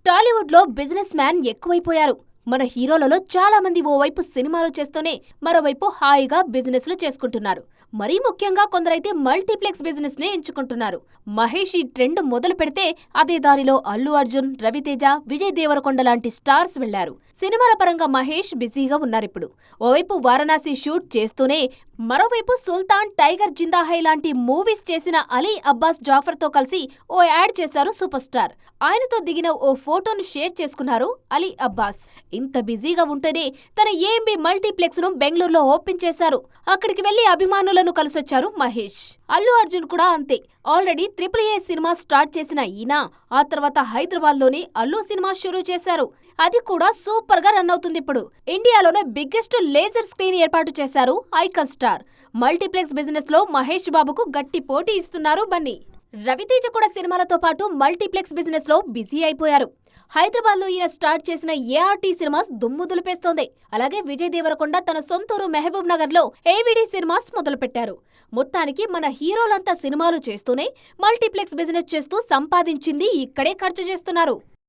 టాలీవుడ్ లో business man ఎక్కువైపోయారు. మన హీరోలలో చాలా మంది ఓవైపు సినిమాలు చేస్తూనే మరోవైపు హాయిగా బిజినెస్ లు చేసుకుంటున్నారు. మరీ ముఖ్యంగా కొందరైతే మల్టీప్లెక్స్ బిజినెస్ నే ఎంచుకుంటున్నారు. మహేష్ ఈ ట్రెండ్ మొదలు పెడితే అదే దారిలో అల్లు అర్జున్, రవితేజ, విజయ్ దేవరకొండ లాంటి స్టార్స్ వెళ్లారు. సినిమాల పరంగా మహేష్ బిజీగా ఉన్నారిప్పుడు. ఓవైపు వారణాసి షూట్ చేస్తూనే మరోవైపు సుల్తాన్, టైగర్ జిందా హై లాంటి మూవీస్ చేసిన అలీ అబ్బాస్ జాఫర్ తో కలిసి ఓ యాడ్ చేశారు సూపర్ స్టార్. ఆయనతో దిగిన ఓ ఫోటోను షేర్ చేసుకున్నారు అలీ అబ్బాస్. ఇంత బిజీగా ఉంటేనే తన ఏఎంబీ మల్టీప్లెక్స్ ను బెంగళూరులో ఓపెన్ చేశారు. అక్కడికి వెళ్లి అభిమానులను కలిసొచ్చారు మహేష్. అల్లు అర్జున్ కూడా అంతే. ఆల్రెడీ AAA సినిమా స్టార్ట్ చేసిన ఈయన ఆ తర్వాత హైదరాబాద్ లోని అల్లు సినిమా షురూ చేశారు. అది కూడా సూపర్ గా రన్ అవుతుంది. ఇప్పుడు ఇండియాలోనే బిగ్గెస్ట్ లేజర్ స్క్రీన్ ఏర్పాటు చేశారు ఐకాన్ స్టార్. మల్టీప్లెక్స్ బిజినెస్ లో మహేష్ బాబుకు గట్టి పోటీ ఇస్తున్నారు బన్నీ. రవితేజ కూడా సినిమాలతో పాటు మల్టీప్లెక్స్ బిజినెస్ లో బిజీ అయిపోయారు. హైదరాబాద్ లో ఈయన స్టార్ట్ చేసిన ఏఆర్టీ సినిమాస్ దుమ్ము దులిపేస్తోంది. అలాగే విజయ్ దేవరకొండ తన సొంతూరు మహబూబ్ నగర్ లో ఏవిడి సినిమాస్ మొదలు పెట్టారు. మొత్తానికి మన హీరోలంతా సినిమాలు చేస్తూనే మల్టీప్లెక్స్ బిజినెస్ చేస్తూ సంపాదించింది ఇక్కడే ఖర్చు చేస్తున్నారు.